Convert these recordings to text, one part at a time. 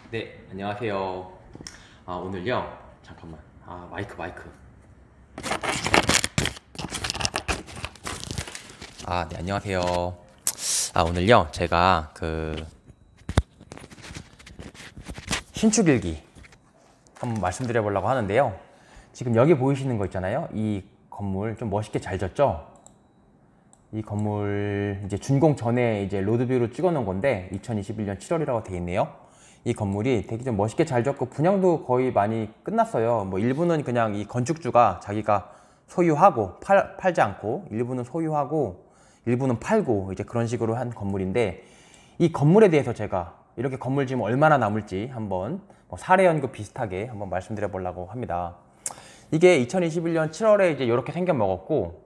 네, 안녕하세요. 오늘요. 잠깐만. 마이크. 네, 안녕하세요. 오늘요. 제가 신축일기 한번 말씀드려 보려고 하는데요. 지금 여기 보이시는 거 있잖아요. 이 건물 좀 멋있게 잘 졌죠? 이 건물 이제 준공 전에 이제 로드뷰로 찍어 놓은 건데 2021년 7월이라고 돼 있네요. 이 건물이 되게 좀 멋있게 잘 졌고 분양도 거의 많이 끝났어요. 뭐 일부는 그냥 이 건축주가 자기가 소유하고 팔지 않고, 일부는 소유하고 일부는 팔고 이제 그런 식으로 한 건물인데, 이 건물에 대해서 제가 이렇게 건물 지으면 얼마나 남을지 한번 뭐 사례 연구 비슷하게 한번 말씀드려 보려고 합니다. 이게 2021년 7월에 이제 이렇게 생겨 먹었고,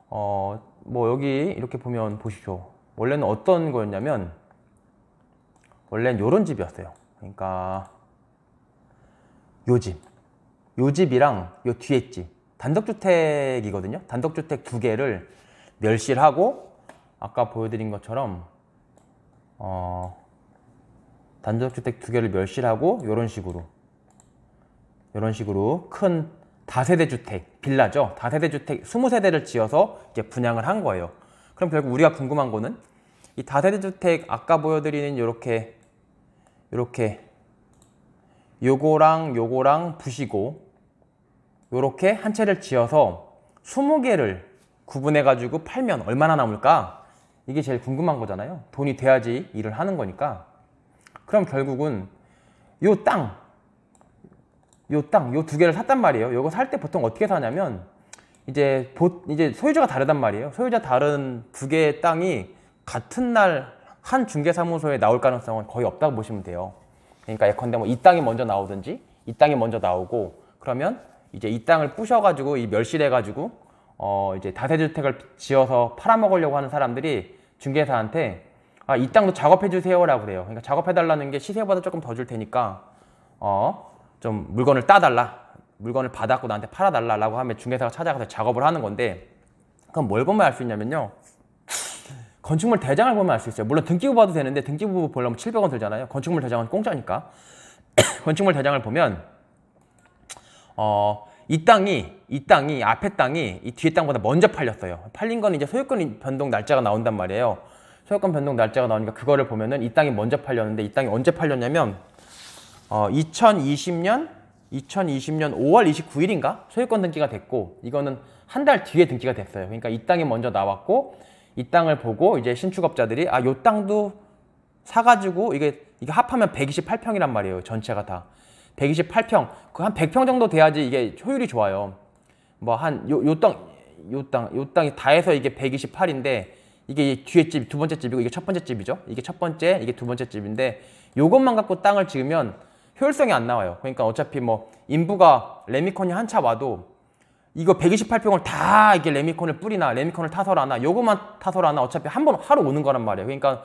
뭐 여기 이렇게 보면 보십시오. 원래는 어떤 거였냐면, 원래는 요런 집이었어요. 그러니까 요 집이랑 요 뒤에 집 단독주택이거든요. 단독주택 두 개를 멸실을 하고, 아까 보여드린 것처럼 단독주택 두 개를 멸실하고 요런 식으로 큰 다세대 주택, 빌라죠. 다세대 주택 20세대를 지어서 이제 분양을 한 거예요. 그럼 결국 우리가 궁금한 거는, 이 다세대 주택 아까 보여드리는 요렇게 요거랑 부시고 요렇게 한 채를 지어서 20개를 구분해 가지고 팔면 얼마나 남을까? 이게 제일 궁금한 거잖아요. 돈이 돼야지 일을 하는 거니까. 그럼 결국은 요 두 개를 샀단 말이에요. 요거 살 때 보통 어떻게 사냐면, 이제 소유자가 다르단 말이에요. 소유자 다른 두 개의 땅이 같은 날 한 중개사무소에 나올 가능성은 거의 없다고 보시면 돼요. 그러니까 예컨대 뭐 이 땅이 먼저 나오든지 이 땅이 먼저 나오고, 그러면 이제 이 땅을 부셔가지고 이 멸실해가지고 이제 다세주택을 지어서 팔아먹으려고 하는 사람들이 중개사한테 이 땅도 작업해주세요라고 그래요. 그러니까 작업해달라는 게 시세보다 조금 더 줄 테니까 좀 물건을 따달라, 물건을 받았고 나한테 팔아달라고 하면 중개사가 찾아가서 작업을 하는 건데, 그럼 뭘 보면 알 수 있냐면요. 건축물 대장을 보면 알 수 있어요. 물론 등기부 봐도 되는데 등기부 보려면 700원 들잖아요. 건축물 대장은 공짜니까. 건축물 대장을 보면 이 땅이 앞에 땅이 이 뒤에 땅보다 먼저 팔렸어요. 팔린 건 이제 소유권 변동 날짜가 나온단 말이에요. 소유권 변동 날짜가 나오니까 그거를 보면은 이 땅이 먼저 팔렸는데, 이 땅이 언제 팔렸냐면 2020년 5월 29일인가 소유권 등기가 됐고, 이거는 한 달 뒤에 등기가 됐어요. 그러니까 이 땅이 먼저 나왔고, 이 땅을 보고 이제 신축업자들이 요 땅도 사가지고, 이게 합하면 128평이란 말이에요. 전체가 다 128평, 그 한 100평 정도 돼야지 이게 효율이 좋아요. 뭐 한 요 땅이 다 해서 이게 128인데, 이게 뒤에 집 두 번째 집이고 이게 첫 번째 집이죠. 이게 첫 번째, 이게 두 번째 집인데, 요것만 갖고 땅을 지으면 효율성이 안 나와요. 그러니까 어차피 뭐 인부가 레미콘이 한 차 와도 이거 128평을 다 이게 레미콘을 뿌리나 레미콘을 타설하나 요것만 타설하나 어차피 한 번 하러 오는 거란 말이에요. 그러니까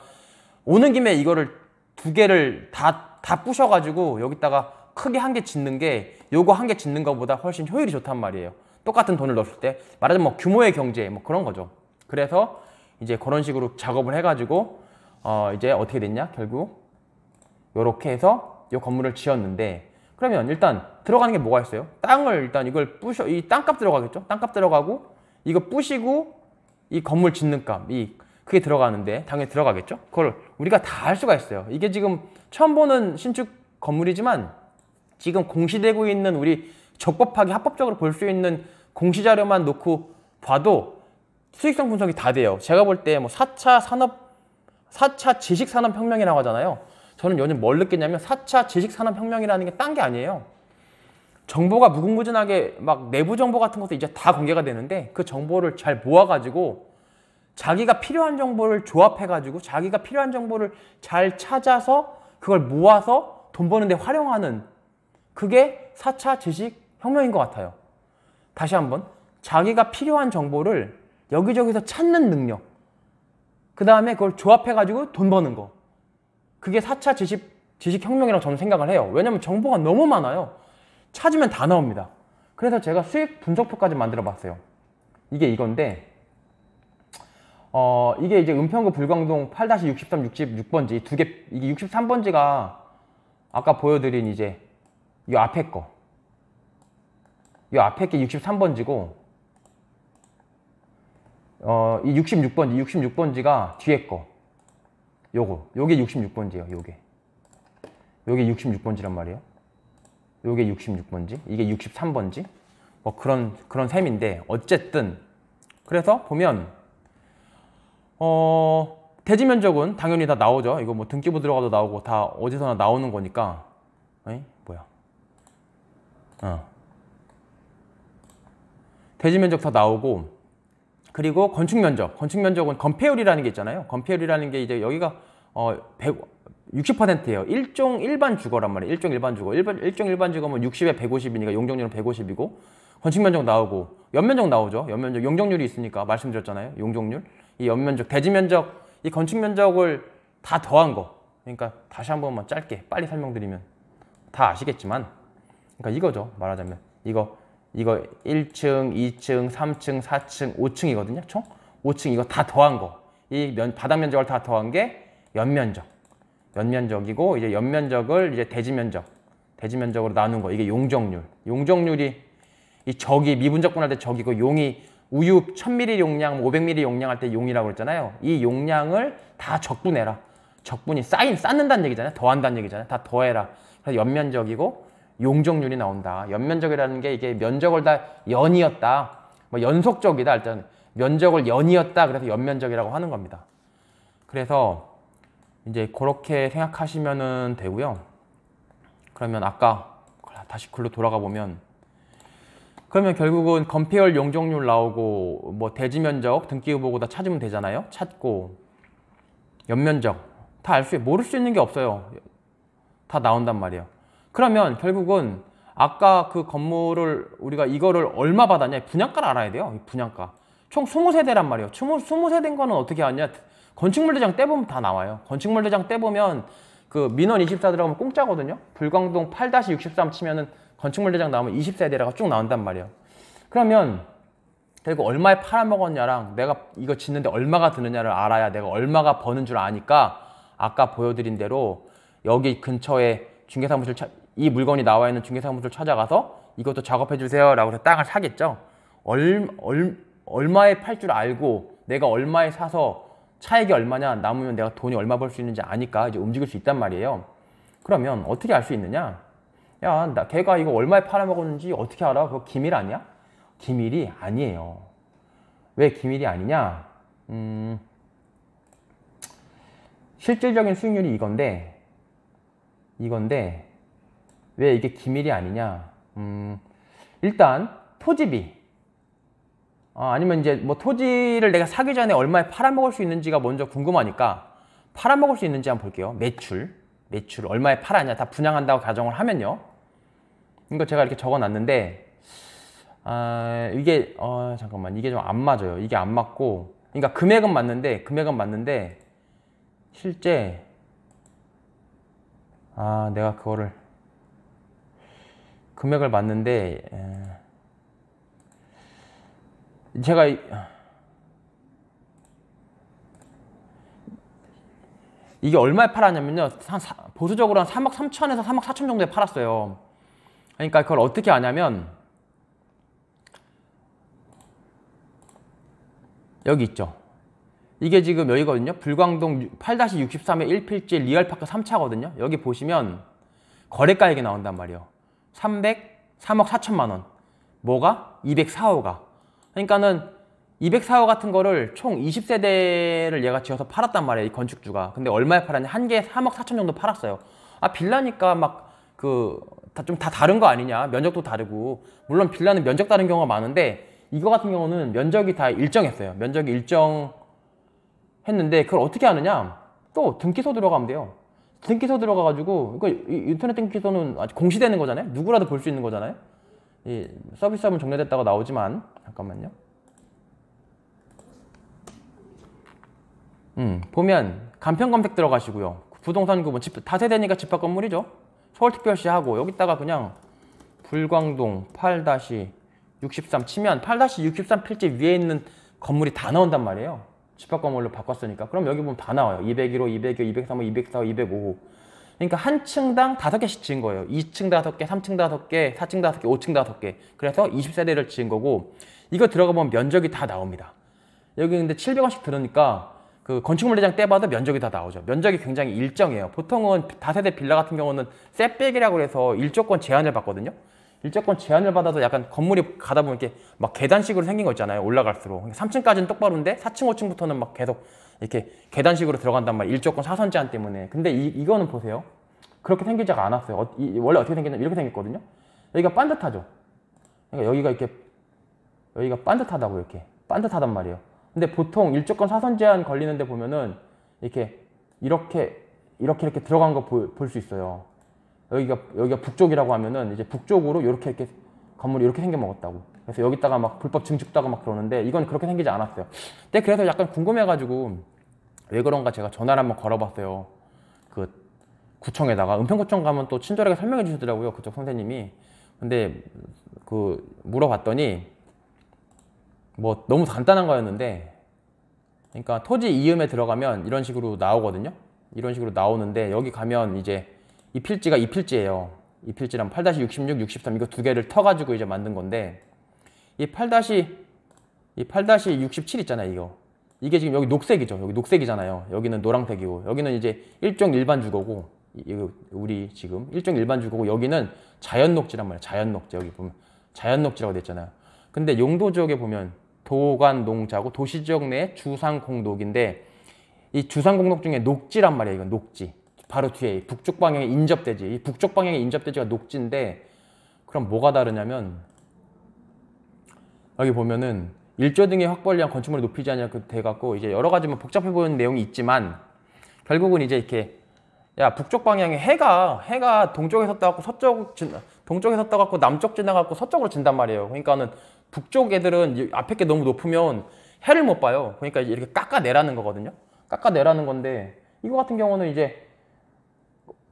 오는 김에 이거를 두 개를 다 부셔가지고 여기다가 크게 한 개 짓는 게 요거 한 개 짓는 것보다 훨씬 효율이 좋단 말이에요. 똑같은 돈을 넣었을 때. 말하자면 뭐 규모의 경제 뭐 그런 거죠. 그래서 이제 그런 식으로 작업을 해가지고 이제 어떻게 됐냐, 결국 요렇게 해서 요 건물을 지었는데, 그러면 일단 들어가는 게 뭐가 있어요? 땅을 일단 이걸 부셔, 이 땅값 들어가겠죠? 땅값 들어가고, 이거 부시고 이 건물 짓는 값, 그게 들어가는데 당연히 들어가겠죠? 그걸 우리가 다 할 수가 있어요. 이게 지금 처음 보는 신축 건물이지만 지금 공시되고 있는, 우리 적법하게 합법적으로 볼 수 있는 공시자료만 놓고 봐도 수익성 분석이 다 돼요. 제가 볼 때 뭐 4차 지식산업혁명이라고 하잖아요. 저는 요즘 뭘 느꼈냐면 4차 지식산업혁명이라는 게 딴 게 아니에요. 정보가 무궁무진하게 막 내부 정보 같은 것도 이제 다 공개가 되는데, 그 정보를 잘 모아가지고 자기가 필요한 정보를 조합해가지고 자기가 필요한 정보를 잘 찾아서 그걸 모아서 돈 버는 데 활용하는, 그게 4차 지식혁명인 것 같아요. 다시 한번, 자기가 필요한 정보를 여기저기서 찾는 능력, 그 다음에 그걸 조합해가지고 돈 버는 거, 그게 4차 지식혁명이라고 저는 생각을 해요. 왜냐면 정보가 너무 많아요. 찾으면 다 나옵니다. 그래서 제가 수익 분석표까지 만들어 봤어요. 이게 이건데, 이게 이제 은평구 불광동 8-63 6번지 두 개, 이게 63번지가 아까 보여드린 이제 이 앞에 거. 이 앞에 게 63번지고 이 66번지가 뒤에 거. 요게 66번지예요. 요게 66번지란 말이에요. 요게 66번지, 이게 63번지. 뭐 그런 셈인데 어쨌든 그래서 보면 대지 면적은 당연히 다 나오죠. 이거 뭐 등기부 들어가도 나오고 다 어디서나 나오는 거니까. 에이? 뭐야? 대지 면적 다 나오고, 그리고 건축 면적은 건폐율이라는 게 있잖아요. 건폐율이라는 게 이제 여기가 60%예요. 일반 주거란 말이에요. 일종 일반 주거. 일종 일반 주거면 60에 150이니까 용적률은 150이고, 건축 면적 나오고 연면적 나오죠. 연면적, 용적률이 있으니까 말씀드렸잖아요. 용적률. 이 연면적, 대지 면적, 이 건축 면적을 다 더한 거. 그러니까 다시 한 번만 짧게 빨리 설명드리면 다 아시겠지만, 그러니까 이거죠. 말하자면 이거 1층, 2층, 3층, 4층, 5층이거든요. 총 5층 이거 다 더한 거. 이 바닥 면적을 다 더한 게 연면적이고, 이제 연면적을 이제 대지면적으로 나눈 거. 이게 용적률. 용적률이 이 적이 미분적분할 때 적이고, 용이 우유 1000ml 용량, 500ml 용량 할 때 용이라고 그랬잖아요. 이 용량을 다 적분해라. 적분이 쌓는다는 얘기잖아요. 더한다는 얘기잖아요. 다 더해라. 그래서 연면적이고 용적률이 나온다. 연면적이라는 게 이게 면적을 다 연이었다. 뭐 연속적이다. 일단 면적을 연이었다. 그래서 연면적이라고 하는 겁니다. 그래서 이제 그렇게 생각하시면 되고요. 그러면 아까 다시 글로 돌아가 보면, 그러면 결국은 건폐율, 용적률 나오고 뭐 대지 면적, 등기부 보고 다 찾으면 되잖아요. 찾고 연면적 다 모를 수 있는 게 없어요. 다 나온단 말이에요. 그러면 결국은 아까 그 건물을 우리가 이거를 얼마 받았냐, 분양가를 알아야 돼요. 분양가 총 20세대란 말이에요. 20세대인 거는 어떻게 하냐, 건축물대장 떼보면 다 나와요. 건축물대장 떼보면 그 민원 24 들어가면 공짜거든요. 불광동 8-63 치면은 건축물대장 나오면 20세대라고 쭉 나온단 말이에요. 그러면 결국 얼마에 팔아먹었냐랑 내가 이거 짓는데 얼마가 드느냐를 알아야 내가 얼마가 버는 줄 아니까, 아까 보여드린 대로 여기 근처에 중개사무실, 이 물건이 나와 있는 중개사무실 찾아가서 이것도 작업해 주세요 라고 해서 땅을 사겠죠. 얼마에 팔 줄 알고 내가 얼마에 사서 차익이 얼마냐, 남으면 내가 돈이 얼마 벌 수 있는지 아니까 이제 움직일 수 있단 말이에요. 그러면 어떻게 알 수 있느냐? 야, 걔가 이거 얼마에 팔아먹었는지 어떻게 알아? 그거 기밀 아니야? 기밀이 아니에요. 왜 기밀이 아니냐? 실질적인 수익률이 이건데 왜 이게 기밀이 아니냐? 일단 토지비, 아니면 이제 뭐 토지를 내가 사기 전에 얼마에 팔아먹을 수 있는지가 먼저 궁금하니까 팔아먹을 수 있는지 한번 볼게요. 매출 얼마에 팔았냐, 다 분양한다고 가정을 하면요. 이거 제가 이렇게 적어놨는데 이게 잠깐만, 이게 좀 안 맞아요. 이게 안 맞고, 그러니까 금액은 맞는데 실제 내가 그거를 금액을 맞는데 제가 이게 얼마에 팔았냐면요, 보수적으로 한 3억 3천에서 3억 4천 정도에 팔았어요. 그러니까 그걸 어떻게 아냐면 여기 있죠. 이게 지금 여기거든요. 불광동 8-63의 1필지 리얼파크 3차거든요. 여기 보시면 거래가액이 나온단 말이에요. 3억 4천만 원. 뭐가? 204호가. 그러니까는 204호 같은 거를 총 20세대를 얘가 지어서 팔았단 말이에요. 이 건축주가. 근데 얼마에 팔았냐? 한 개에 3억 4천 정도 팔았어요. 빌라니까 막 좀 다 다른 거 아니냐? 면적도 다르고. 물론 빌라는 면적 다른 경우가 많은데 이거 같은 경우는 면적이 다 일정했어요. 면적이 일정했는데 그걸 어떻게 하느냐? 또 등기소 들어가면 돼요. 등기소 들어가가지고, 이거 인터넷 등기소는 아직 공시되는 거잖아요. 누구라도 볼 수 있는 거잖아요. 이 서비스업은 종료됐다고 나오지만, 잠깐만요. 보면 간편 검색 들어가시고요. 부동산 구분, 다세대니까 집합 건물이죠. 서울특별시 하고 여기다가 그냥 불광동 8-63 치면 8-63 필지 위에 있는 건물이 다 나온단 말이에요. 집합 건물로 바꿨으니까. 그럼 여기 보면 다 나와요. 201호, 202호, 203호, 204호, 205호. 그러니까 한 층당 5개씩 지은 거예요. 2층 5개, 3층 5개, 4층 5개, 5층 5개. 그래서 20세대를 지은 거고, 이거 들어가 보면 면적이 다 나옵니다. 여기 근데 700원씩 들으니까 그 건축물 대장 떼봐도 면적이 다 나오죠. 면적이 굉장히 일정해요. 보통은 다세대 빌라 같은 경우는 셋백이라고 해서 일조권 제한을 받거든요. 일조권 제한을 받아도 약간 건물이 가다 보면 이렇게 막 계단식으로 생긴 거 있잖아요. 올라갈수록. 3층까지는 똑바로인데 4층, 5층부터는 막 계속 이렇게 계단식으로 들어간단 말이에요. 일조권 사선 제한 때문에. 근데 이거는 보세요. 그렇게 생기지가 않았어요. 원래 어떻게 생겼냐면 이렇게 생겼거든요. 여기가 반듯하죠. 그러니까 여기가 이렇게 여기가 반듯하다고 이렇게 반듯하단 말이에요. 근데 보통 일조권 사선 제한 걸리는데 보면은 이렇게 들어간 거 볼 수 있어요. 여기가 북쪽이라고 하면은 이제 북쪽으로 이렇게 건물이 이렇게 생겨 먹었다고. 그래서 여기다가 막 불법 증축다가 막 그러는데 이건 그렇게 생기지 않았어요. 근데 그래서 약간 궁금해가지고 왜 그런가 제가 전화를 한번 걸어봤어요. 그 구청에다가 은평구청 가면 또 친절하게 설명해 주시더라고요. 그쪽 선생님이. 근데 그 물어봤더니 뭐 너무 간단한 거였는데, 그러니까 토지 이음에 들어가면 이런 식으로 나오거든요. 이런 식으로 나오는데 여기 가면 이제 이 필지가 이 필지예요. 이 필지란 8-66, 63 이거 두 개를 터가지고 이제 만든 건데, 이 8-67 있잖아요. 이게 지금 여기 녹색이죠. 여기 녹색이잖아요. 여기는 노란색이고, 여기는 이제 일종 일반 주거고, 우리 지금 일종 일반 주거고, 여기는 자연 녹지란 말이에요. 자연 녹지. 여기 보면 자연 녹지라고 돼 있잖아요. 근데 용도 지역에 보면 도관 농자고 도시지역 내 주상공록인데, 이 주상공록 중에 녹지란 말이에요. 이건 녹지. 바로 뒤에 북쪽 방향의 인접대지. 이 북쪽 방향의 인접대지가 녹지인데, 그럼 뭐가 다르냐면 여기 보면은 일조 등의 확보를 위한 건축물을 높이지 않냐고 돼갖고 이제 여러 가지 뭐 복잡해 보이는 내용이 있지만, 결국은 이제 이렇게 야 북쪽 방향에 해가 동쪽에서 떠갖고 동쪽에서 떠갖고 남쪽 지나갖고 서쪽으로 진단 말이에요. 그러니까는 북쪽 애들은 앞에 게 너무 높으면 해를 못 봐요. 그러니까 이렇게 깎아내라는 거거든요. 깎아내라는 건데, 이거 같은 경우는 이제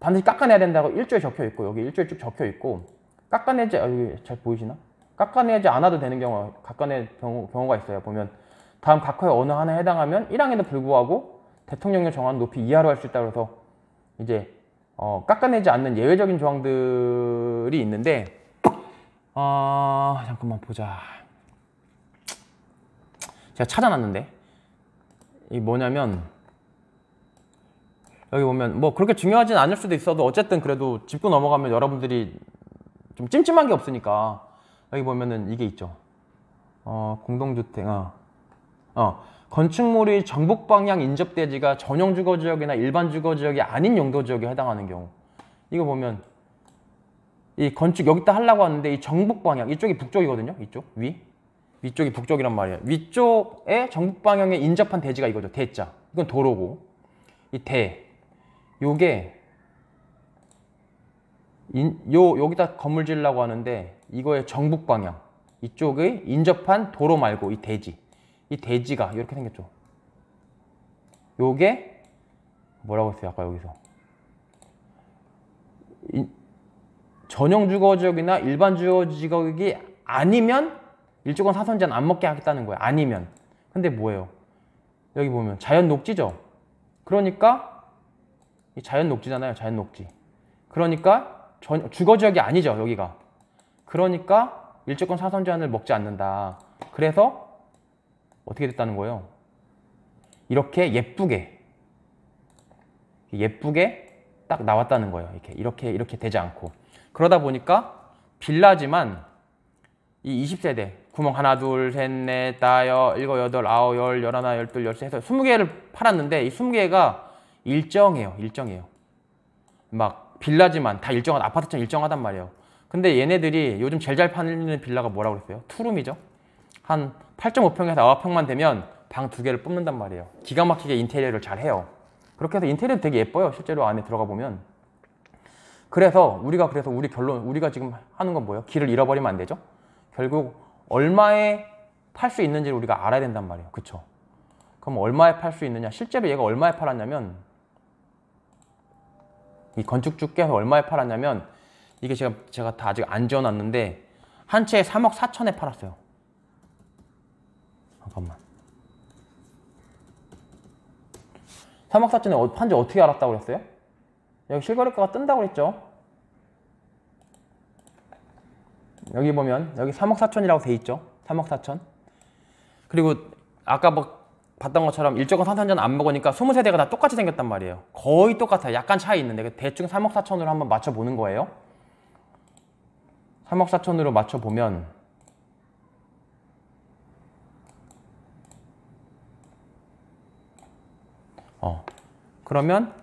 반드시 깎아내야 된다고 일조에 적혀 있고, 여기 일조에 쭉 적혀 있고, 깎아내지, 잘 보이시나? 깎아내지 않아도 되는 경우가 있어요. 보면 다음 각호의 어느 하나에 해당하면 1항에도 불구하고 대통령령 정한 높이 이하로 할 수 있다고 해서 이제 깎아내지 않는 예외적인 조항들이 있는데, 잠깐만 보자. 제가 찾아놨는데, 이 뭐냐면 여기 보면 뭐 그렇게 중요하진 않을 수도 있어도 어쨌든 그래도 짚고 넘어가면 여러분들이 좀 찜찜한 게 없으니까, 여기 보면은 이게 있죠. 공동주택, 건축물이 정북 방향 인접대지가 전용 주거지역이나 일반 주거지역이 아닌 용도지역에 해당하는 경우, 이거 보면 이 건축 여기다 하려고 하는데 이 정북 방향, 이쪽이 북쪽이거든요. 이쪽 위쪽이 북쪽이란 말이에요. 위쪽에 정북 방향에 인접한 대지가 이거죠. 대자. 이건 도로고, 이 요게 여기다 건물 지으려고 하는데 이거의 정북 방향, 이쪽의 인접한 도로 말고 이 대지가 이렇게 생겼죠. 요게 뭐라고 했어요? 아까 여기서 전용 주거지역이나 일반 주거지역이 아니면 일조권 사선 제한 안 먹게 하겠다는 거예요. 아니면. 근데 뭐예요? 여기 보면 자연 녹지죠. 그러니까 이 자연 녹지잖아요. 자연 녹지. 그러니까 주거지역이 아니죠. 여기가. 그러니까 일조권 사선 제한을 먹지 않는다. 그래서 어떻게 됐다는 거예요? 이렇게 예쁘게 딱 나왔다는 거예요. 이렇게 되지 않고. 그러다 보니까 빌라지만 이 20세대 구멍 하나, 둘, 셋, 넷, 다섯, 일곱, 여덟, 아홉, 열, 열하나, 열둘, 열세 해서 20개를 팔았는데 이 20개가 일정해요. 막 빌라지만 다 일정한, 아파트처럼 일정하단 말이에요. 근데 얘네들이 요즘 제일 잘 팔리는 빌라가 뭐라고 그랬어요? 투룸이죠. 한 8.5평에서 9평만 되면 방 2개를 뽑는단 말이에요. 기가 막히게 인테리어를 잘 해요. 그렇게 해서 인테리어도 되게 예뻐요. 실제로 안에 들어가 보면. 그래서 우리가 지금 하는 건 뭐예요? 길을 잃어버리면 안 되죠. 결국 얼마에 팔 수 있는지를 우리가 알아야 된단 말이에요. 그쵸? 그럼 얼마에 팔 수 있느냐? 실제로 얘가 얼마에 팔았냐면, 이 건축주께서 얼마에 팔았냐면, 이게 제가 다 아직 안 지어놨는데 한 채에 3억 4천에 팔았어요. 잠깐만. 3억 4천에 판지 어떻게 알았다고 그랬어요? 여기 실거래가가 뜬다고 그랬죠. 여기 보면 여기 3억 4천이라고 돼 있죠. 3억 4천. 그리고 아까 뭐 봤던 것처럼 일정한 상산전 안 먹으니까 20세대가 다 똑같이 생겼단 말이에요. 거의 똑같아요. 약간 차이 있는데 대충 3억 4천으로 한번 맞춰보는 거예요. 3억 4천으로 맞춰보면 그러면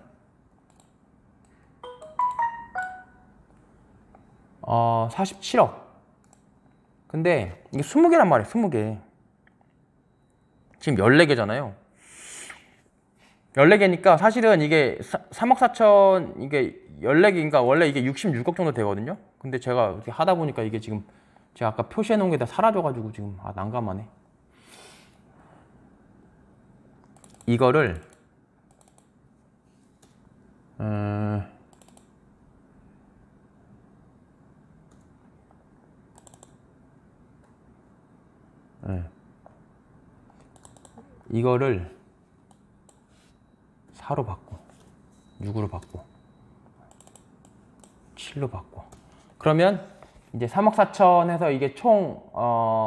47억. 근데 이게 20개란 말이에요. 20개. 지금 14개잖아요. 14개니까 사실은 이게 3억 4천 이게 14개니까 원래 이게 66억 정도 되거든요. 근데 제가 이렇게 하다 보니까 이게 지금 제가 아까 표시해 놓은 게 다 사라져가지고 지금 난감하네. 이거를 이거를 4로 바꿔, 6으로 바꿔, 7로 바꿔. 그러면 이제 3억 4천에서 이게 총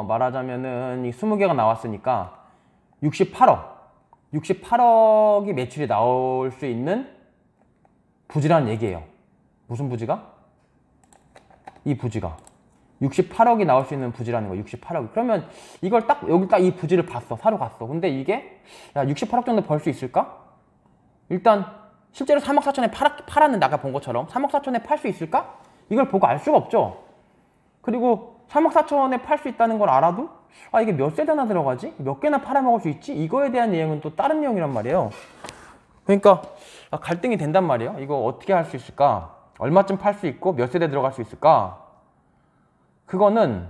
말하자면은 이 20개가 나왔으니까 68억이 매출이 나올 수 있는 부지라는 얘기예요. 무슨 부지가? 이 부지가 68억이 나올 수 있는 부지라는 거예요. 68억. 그러면 이걸 딱 여기 딱 이 부지를 봤어. 사러 갔어. 근데 이게 야 68억 정도 벌 수 있을까? 일단 실제로 3억 4천에 팔았는데 아까 본 것처럼 3억 4천에 팔 수 있을까? 이걸 보고 알 수가 없죠. 그리고 3억 4천에 팔 수 있다는 걸 알아도 이게 몇 세대나 들어가지? 몇 개나 팔아먹을 수 있지? 이거에 대한 내용은 또 다른 내용이란 말이에요. 그러니까 갈등이 된단 말이에요. 이거 어떻게 할 수 있을까? 얼마쯤 팔 수 있고 몇 세대 들어갈 수 있을까? 그거는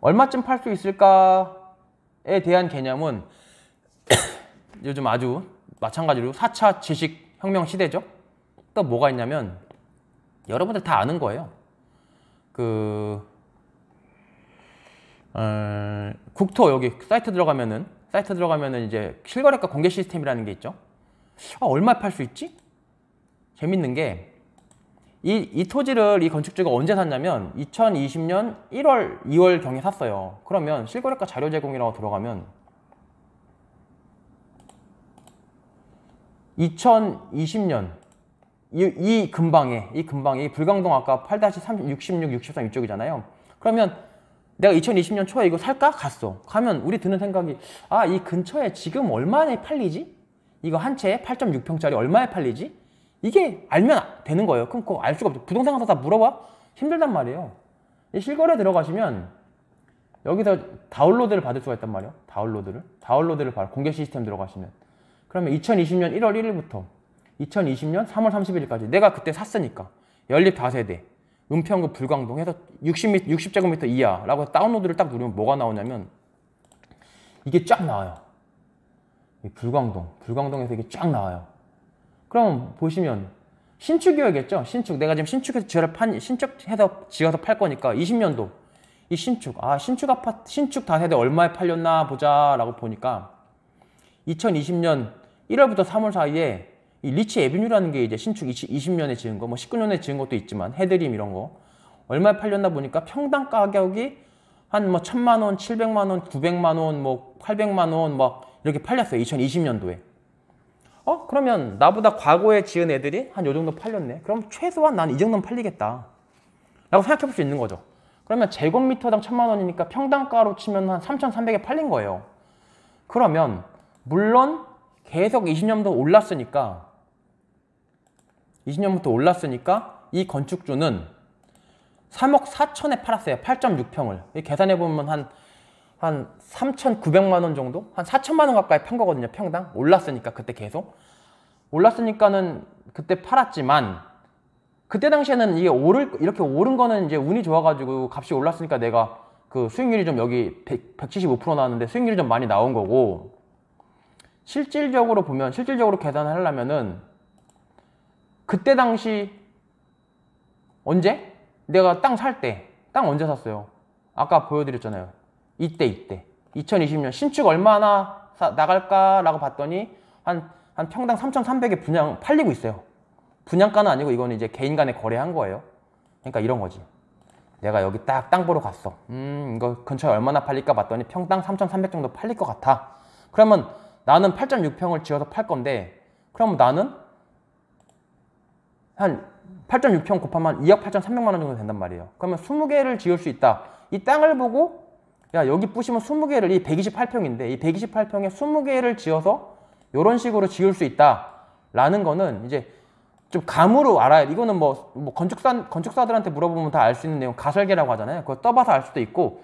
얼마쯤 팔 수 있을까에 대한 개념은 요즘 아주 마찬가지로 4차 지식혁명 시대죠. 또 뭐가 있냐면 여러분들 다 아는 거예요. 국토 여기 사이트 들어가면은 이제 실거래가 공개 시스템이라는 게 있죠. 얼마에 팔 수 있지? 재밌는 게 이 토지를 이 건축주가 언제 샀냐면 2020년 1월, 2월 경에 샀어요. 그러면 실거래가 자료 제공이라고 들어가면 2020년 이 근방에 불광동 아까 8-3, 66, 63 이쪽이잖아요. 그러면 내가 2020년 초에 이거 살까? 갔어. 가면 우리 드는 생각이 이 근처에 지금 얼마에 팔리지? 이거 한 채에 8.6평짜리 얼마에 팔리지? 이게 알면 되는 거예요. 그럼 그거 알 수가 없죠. 부동산 가서 다 물어봐? 힘들단 말이에요. 실거래 들어가시면 여기서 다운로드를 받을 수가 있단 말이에요. 다운로드를 받아. 공개 시스템 들어가시면. 그러면 2020년 1월 1일부터 2020년 3월 31일까지 내가 그때 샀으니까 연립 다세대 은평구 불광동 해서 60제곱미터 이하라고 해서 다운로드를 딱 누르면 뭐가 나오냐면 이게 쫙 나와요. 불광동에서 이게 쫙 나와요. 그럼 보시면 신축이어야겠죠. 내가 지금 신축해서 지어서 팔 거니까 20년도 이 신축 다세대 얼마에 팔렸나 보자 라고 보니까 2020년 1월부터 3월 사이에 이 리치 에비뉴라는 게 이제 신축 20년에 지은 거, 19년에 지은 것도 있지만 해드림 이런 거 얼마에 팔렸나 보니까 평당 가격이 한 1,000만 원, 700만 원, 900만 원, 800만 원 이렇게 팔렸어요. 2020년도에. 그러면 나보다 과거에 지은 애들이 한 요 정도 팔렸네. 그럼 최소한 난 이 정도는 팔리겠다 라고 생각해 볼 수 있는 거죠. 그러면 제곱미터당 1,000만 원이니까 평당가로 치면 한 3,300에 팔린 거예요. 그러면 물론 계속 20년부터 올랐으니까 이 건축주는 3억 4천에 팔았어요. 8.6평을. 계산해 보면 한 3,900만 원 정도? 한 4천만 원 가까이 판 거거든요. 평당. 올랐으니까 그때 계속. 올랐으니까는 그때 팔았지만 그때 당시에는 이게 이렇게 오른 거는 이제 운이 좋아가지고 값이 올랐으니까 내가 그 수익률이 좀 여기 175% 나왔는데 수익률이 좀 많이 나온 거고 실질적으로 계산을 하려면은 그때 당시 언제? 내가 땅 살 때 땅 언제 샀어요? 아까 보여드렸잖아요. 이때 2020년 신축 얼마나 나갈까 라고 봤더니 한 한 평당 3,300에 분양 팔리고 있어요. 분양가는 아니고 이거는 이제 개인 간에 거래한 거예요. 그러니까 이런 거지. 내가 여기 딱 땅 보러 갔어. 이거 근처에 얼마나 팔릴까 봤더니 평당 3,300 정도 팔릴 것 같아. 그러면 나는 8.6평을 지어서 팔 건데, 그럼 나는 한 8.6평 곱하면 2억 8,300만 원 정도 된단 말이에요. 그러면 20개를 지을 수 있다. 이 땅을 보고 야, 여기 부시면 20개를, 이 128평인데 이 128평에 20개를 지어서 이런 식으로 지을 수 있다 라는 거는 이제 좀 감으로 알아야 돼. 이거는 뭐 건축사들한테 물어보면 다 알 수 있는 내용, 가설계라고 하잖아요. 그거 떠봐서 알 수도 있고,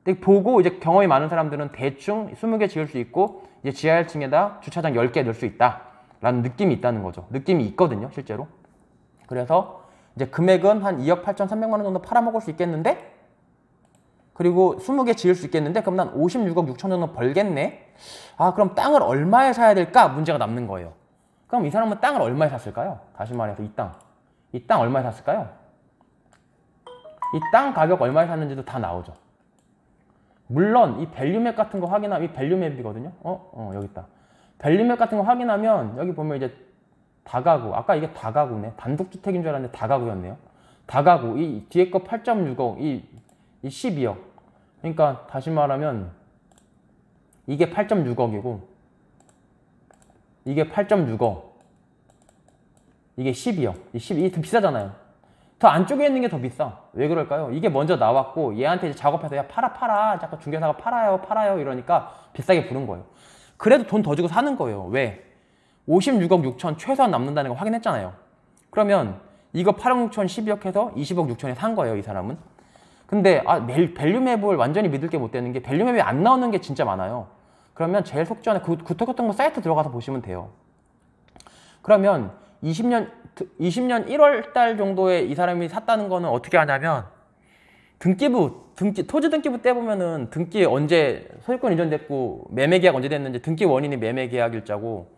근데 보고 이제 경험이 많은 사람들은 대충 20개 지을 수 있고 이제 지하 1층에다 주차장 10개 넣을 수 있다 라는 느낌이 있다는 거죠. 느낌이 있거든요, 실제로. 그래서 이제 금액은 한 2억 8,300만 원 정도 팔아먹을 수 있겠는데, 그리고 20개 지을 수 있겠는데, 그럼 난 56억 6천 정도 벌겠네. 아, 그럼 땅을 얼마에 사야 될까? 문제가 남는 거예요. 그럼 이 사람은 땅을 얼마에 샀을까요? 다시 말해서 이 땅 얼마에 샀을까요? 이 땅 가격 얼마에 샀는지도 다 나오죠. 물론 이 밸류맵 같은 거 확인하면, 이 밸류맵이거든요. 여기 있다. 밸류맵 같은 거 확인하면 여기 보면 이제 다가구, 아까 이게 다가구네. 단독주택인 줄 알았는데 다가구였네요. 다가구, 이 뒤에 거 8.6억, 이 12억. 그러니까 다시 말하면 이게 8.6억이고 이게 8.6억, 이게 12억. 이게 더 비싸잖아요. 더 안쪽에 있는 게 더 비싸. 왜 그럴까요? 이게 먼저 나왔고 얘한테 이제 작업해서 야 팔아 자꾸 중개사가 팔아요 이러니까 비싸게 부른 거예요. 그래도 돈 더 주고 사는 거예요. 왜? 56억 6천 최소한 남는다는 거 확인했잖아요. 그러면 이거 8억 6천 12억 해서 20억 6천에 산 거예요, 이 사람은. 근데 밸류맵을 완전히 믿을 게 못 되는 게, 밸류맵이 안 나오는 게 진짜 많아요. 그러면 제일 속지 않은 구토교통부 사이트 들어가서 보시면 돼요. 그러면 20년 1월 달 정도에 이 사람이 샀다는 거는 어떻게 하냐면, 토지 등기부 때 보면은 등기 언제 소유권 이전됐고 매매 계약 언제 됐는지, 등기 원인이 매매 계약 일자고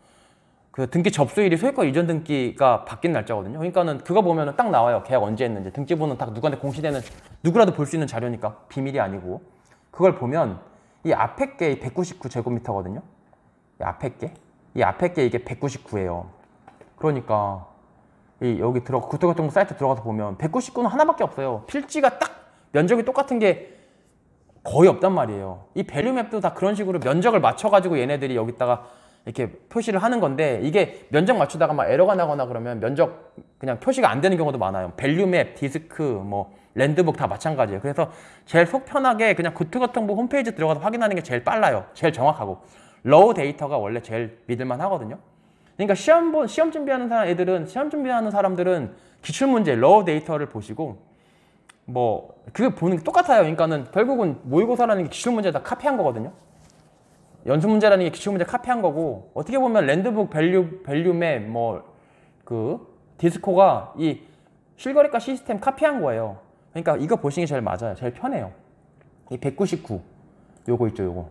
그 등기 접수일이 소유권 이전 등기가 바뀐 날짜거든요. 그러니까는 그거 보면은 딱 나와요. 계약 언제 했는지. 등기부는 딱 누구한테 공시되는, 누구라도 볼 수 있는 자료니까 비밀이 아니고. 그걸 보면 이 앞에 게 199제곱미터거든요. 이 앞에 게 이게 199예요. 그러니까 여기 구토교통부 사이트 들어가서 보면 199는 하나밖에 없어요. 필지가 딱 면적이 똑같은 게 거의 없단 말이에요. 이 밸류맵도 다 그런 식으로 면적을 맞춰가지고 얘네들이 여기다가 이렇게 표시를 하는 건데, 이게 면적 맞추다가 막 에러가 나거나 그러면 면적 그냥 표시가 안 되는 경우도 많아요. 밸류맵, 디스크, 뭐 랜드북 다 마찬가지예요. 그래서 제일 속 편하게 그냥 구토교통부 홈페이지 들어가서 확인하는 게 제일 빨라요. 제일 정확하고. 러우 데이터가 원래 제일 믿을만 하거든요. 그러니까 시험 준비하는 사람들은 기출문제, 러우 데이터를 보시고, 뭐 그게 보는 게 똑같아요. 그러니까는 결국은 모의고사라는 게 기출문제 다 카피한 거거든요. 연습문제라는 게 기출문제 카피한 거고, 어떻게 보면 랜드북, 밸류맵, 뭐 그 디스코가 이 실거래가 시스템 카피한 거예요. 그러니까 이거 보시는 게 제일 맞아요. 제일 편해요. 이 199 요거 있죠, 요거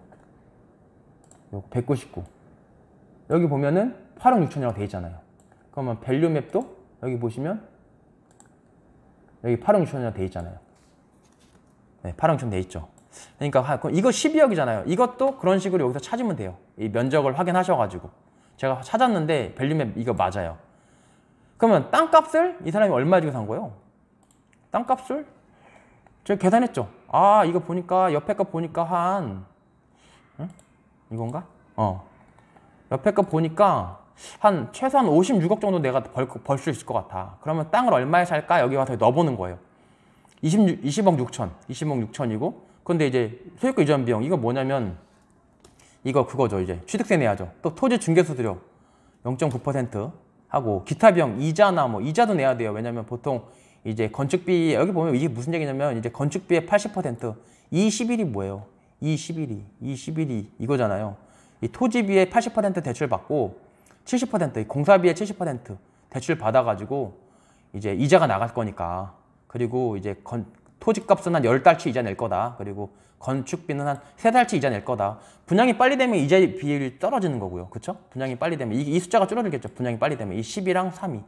199 여기 보면은 8억 6천이라고 돼 있잖아요. 그러면 밸류맵도 여기 보시면 여기 8억 6천이라고 돼 있잖아요. 네, 8억 6천 돼 있죠. 그러니까 이거 12억이잖아요. 이것도 그런 식으로 여기서 찾으면 돼요. 이 면적을 확인하셔가지고. 제가 찾았는데 밸류맵 이거 맞아요. 그러면 땅값을 이 사람이 얼마 주고 산 거예요? 땅값을 제가 계산했죠. 아, 이거 보니까 옆에 거 보니까 한 이건가? 옆에 거 보니까 한 최소한 56억 정도 내가 벌 수 있을 것 같아. 그러면 땅을 얼마에 살까? 여기 와서 넣어보는 거예요. 20억 6천이고, 근데 이제 소유권 이전 비용, 이거 뭐냐면 이거 그거죠. 이제 취득세 내야죠. 또 토지 중개수 수수료 0.9% 하고 기타 비용, 이자나 뭐 이자도 내야 돼요. 왜냐면 보통 이제 건축비, 여기 보면 이게 무슨 얘기냐면 이제 건축비의 80%, 211이 뭐예요? 211이 이거잖아요. 이 토지비의 80% 대출 받고 70%, 공사비의 70% 대출 받아가지고 이제 이자가 나갈 거니까. 그리고 이제 토지값은 한 10달치 이자 낼 거다. 그리고 건축비는 한 3달치 이자 낼 거다. 분양이 빨리 되면 이자 비율이 떨어지는 거고요. 그쵸? 분양이 빨리 되면 이 숫자가 줄어들겠죠. 분양이 빨리 되면 이 10이랑 3이.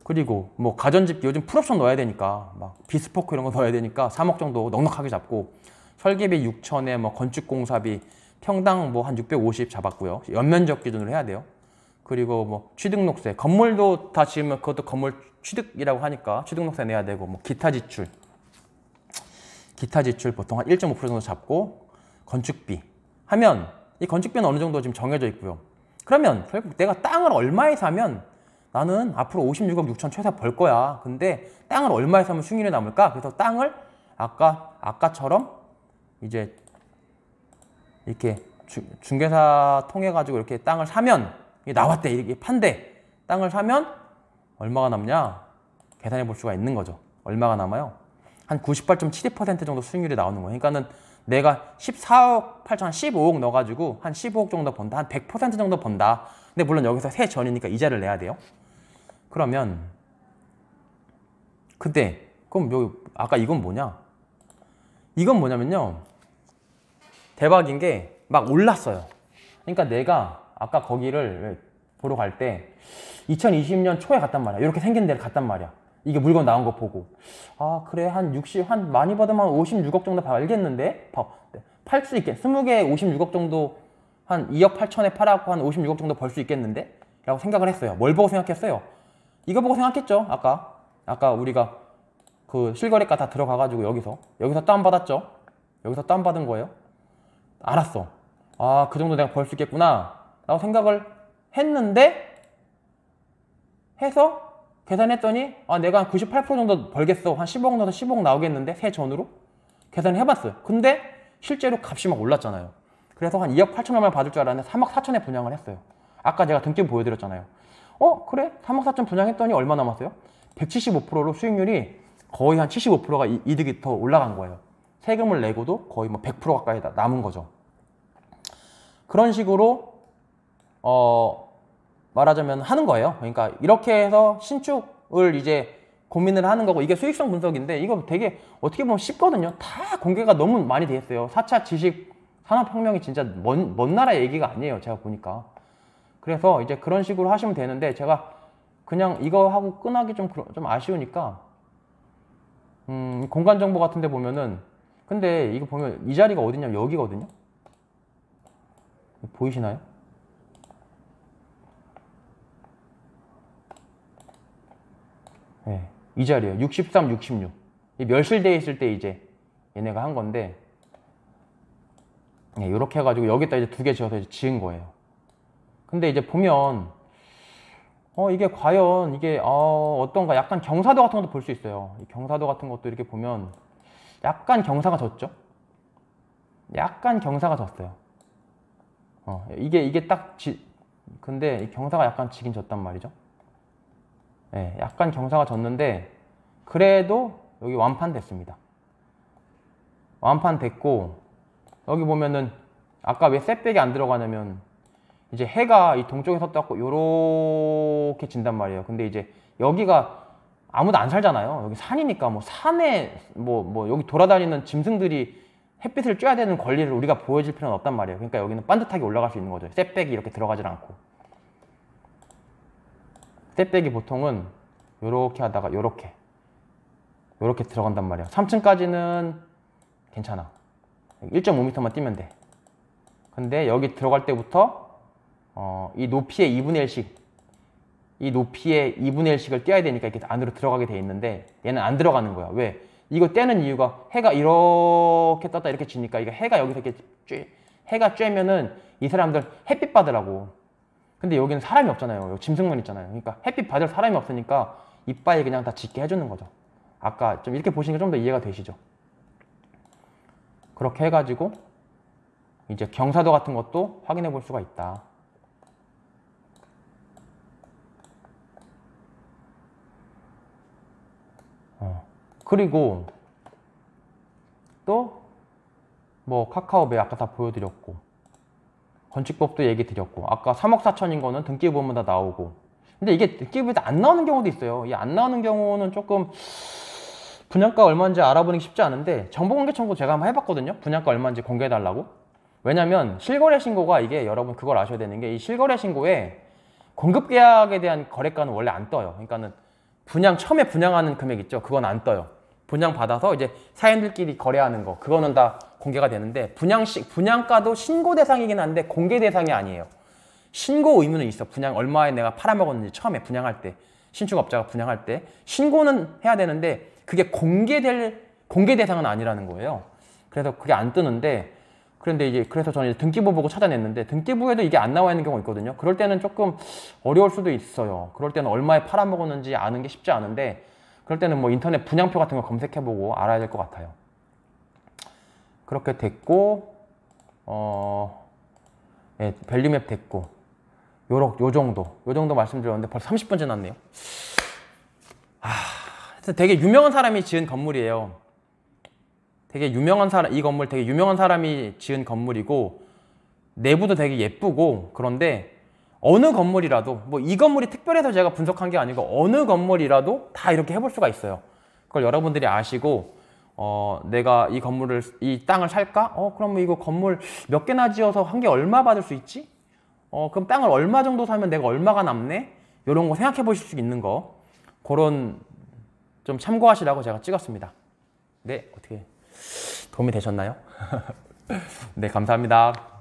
그리고 뭐 가전집기 요즘 풀옵션 넣어야 되니까 막 비스포크 이런 거 넣어야 되니까 3억 정도 넉넉하게 잡고, 설계비 6천에 뭐 건축공사비 평당 뭐 한 650 잡았고요. 연면적 기준으로 해야 돼요. 그리고 뭐 취등록세, 건물도 다 지으면 그것도 건물 취득이라고 하니까 취등록세 내야 되고, 뭐 기타 지출 보통 한 1.5% 정도 잡고, 건축비 하면 이 건축비는 어느 정도 지금 정해져 있고요. 그러면 결국 내가 땅을 얼마에 사면 나는 앞으로 56억 6천 최소 벌 거야. 근데 땅을 얼마에 사면 수익률이 남을까? 그래서 땅을 아까처럼 이제 이렇게 중개사 통해 가지고 이렇게 땅을 사면 이게 나왔대, 이렇게 판대. 땅을 사면 얼마가 남냐? 계산해 볼 수가 있는 거죠. 얼마가 남아요? 한 98.72% 정도 수익률이 나오는 거예요. 그러니까는 내가 14억 8천, 한 15억 넣어가지고 한 15억 정도 번다. 한 100% 정도 번다. 근데 물론 여기서 세 전이니까 이자를 내야 돼요. 그러면 근데 그럼 여기 아까 이건 뭐냐? 이건 뭐냐면요. 대박인 게 막 올랐어요. 그러니까 내가 아까 거기를 보러 갈 때 2020년 초에 갔단 말이야. 이렇게 생긴 데를 갔단 말이야. 이게 물건 나온 거 보고, 아 그래 한 많이 받으면 56억 정도 알겠는데 팔 수 있겠, 20개 56억 정도, 한 2억 8천에 팔아갖고 한 56억 정도 벌 수 있겠는데? 라고 생각을 했어요. 뭘 보고 생각했어요? 이거 보고 생각했죠. 아까 우리가 그 실거래가 다 들어가가지고 여기서 다운받았죠. 여기서 다운받은 거예요. 알았어. 아, 그 정도 내가 벌 수 있겠구나 라고 생각을 했는데, 해서 계산했더니 아 내가 한 98% 정도 벌겠어. 한 15억 넣어서 15억 나오겠는데, 세 전으로 계산을 해봤어요. 근데 실제로 값이 막 올랐잖아요. 그래서 한 2억 8천원만 받을 줄 알았는데 3억 4천에 분양을 했어요. 아까 제가 등기 보여드렸잖아요. 그래? 3억 4천 분양했더니 얼마 남았어요? 175%로 수익률이 거의 한 75%가 이득이 더 올라간 거예요. 세금을 내고도 거의 뭐 100% 가까이 남은 거죠. 그런 식으로 말하자면 하는 거예요. 그러니까 이렇게 해서 신축을 이제 고민을 하는 거고, 이게 수익성 분석인데 이거 되게 어떻게 보면 쉽거든요. 다 공개가 너무 많이 돼 있어요. 4차 지식 산업혁명이 진짜 먼 나라 얘기가 아니에요. 제가 보니까. 그래서 이제 그런 식으로 하시면 되는데, 제가 그냥 이거 하고 끝나기 좀 아쉬우니까 공간 정보 같은 데 보면은, 근데 이거 보면 이 자리가 어디냐면 여기거든요. 보이시나요? 네, 이 자리에요. 63, 66. 이 멸실되어 있을 때 이제 얘네가 한 건데, 네, 이렇게 해가지고 여기다 이제 2개 지어서 이제 지은 거예요. 근데 이제 보면 이게 과연 이게 어떤가, 약간 경사도 같은 것도 볼 수 있어요. 이 경사도 같은 것도 이렇게 보면 약간 경사가 졌죠? 약간 경사가 졌어요. 이게 딱 근데 이 경사가 약간 지긴 졌단 말이죠. 네, 약간 경사가 졌는데 그래도 여기 완판됐습니다. 완판됐고, 여기 보면은 아까 왜 셋백이 안 들어가냐면 이제 해가 이 동쪽에서 떴고 요렇게 진단 말이에요. 근데 이제 여기가 아무도 안 살잖아요. 여기 산이니까 뭐 산에 뭐 여기 돌아다니는 짐승들이 햇빛을 쬐야 되는 권리를 우리가 보여줄 필요는 없단 말이에요. 그러니까 여기는 반듯하게 올라갈 수 있는 거죠. 셋백이 이렇게 들어가질 않고. 셋백이 보통은 요렇게 하다가 요렇게 들어간단 말이에요. 3층까지는 괜찮아. 1.5m만 뛰면 돼. 근데 여기 들어갈 때부터 이 높이의 2분의 1씩, 이 높이의 2분의 1씩을 떼야 되니까 이렇게 안으로 들어가게 돼 있는데, 얘는 안 들어가는 거야. 왜? 이거 떼는 이유가 해가 이렇게 떴다 이렇게 지니까, 이게 해가 여기서 이렇게 해가 쬐면은 이 사람들 햇빛 받으라고. 근데 여기는 사람이 없잖아요. 여기 짐승만 있잖아요. 그러니까 햇빛 받을 사람이 없으니까 이빨이 그냥 다 짙게 해주는 거죠. 아까 좀 이렇게 보시니까 좀 더 이해가 되시죠? 그렇게 해가지고 이제 경사도 같은 것도 확인해 볼 수가 있다. 그리고 또 뭐 카카오베 아까 다 보여드렸고, 건축법도 얘기 드렸고, 아까 3억 4천인 거는 등기 보면 다 나오고. 근데 이게 등기 보면 안 나오는 경우도 있어요. 이 안 나오는 경우는 조금 분양가 얼마인지 알아보는 게 쉽지 않은데, 정보공개 청구 제가 한번 해봤거든요. 분양가 얼마인지 공개해 달라고. 왜냐면 실거래 신고가, 이게 여러분 그걸 아셔야 되는 게, 이 실거래 신고에 공급계약에 대한 거래가는 원래 안 떠요. 그러니까는 처음에 분양하는 금액 있죠. 그건 안 떠요. 분양 받아서 이제 사연들끼리 거래하는 거, 그거는 다 공개가 되는데, 분양가도 신고 대상이긴 한데 공개 대상이 아니에요. 신고 의무는 있어. 분양 얼마에 내가 팔아먹었는지 처음에 분양할 때, 신축업자가 분양할 때 신고는 해야 되는데 그게 공개 대상은 아니라는 거예요. 그래서 그게 안 뜨는데, 그런데 이제 그래서 저는 이제 등기부 보고 찾아냈는데 등기부에도 이게 안 나와 있는 경우가 있거든요. 그럴 때는 조금 어려울 수도 있어요. 그럴 때는 얼마에 팔아먹었는지 아는 게 쉽지 않은데, 그럴 때는 뭐 인터넷 분양표 같은 거 검색해보고 알아야 될 것 같아요. 그렇게 됐고, 예, 밸류맵 됐고, 요 정도 말씀드렸는데 벌써 30분 지났네요. 되게 유명한 사람이 지은 건물이에요. 이 건물 되게 유명한 사람이 지은 건물이고, 내부도 되게 예쁘고, 그런데 어느 건물이라도, 뭐 이 건물이 특별해서 제가 분석한 게 아니고, 어느 건물이라도 다 이렇게 해볼 수가 있어요. 그걸 여러분들이 아시고, 내가 이 땅을 살까? 그럼 이거 건물 몇 개나 지어서 한 개 얼마 받을 수 있지? 그럼 땅을 얼마 정도 사면 내가 얼마가 남네? 이런 거 생각해 보실 수 있는 거, 그런 좀 참고하시라고 제가 찍었습니다. 네, 어떻게 도움이 되셨나요? 네, 감사합니다.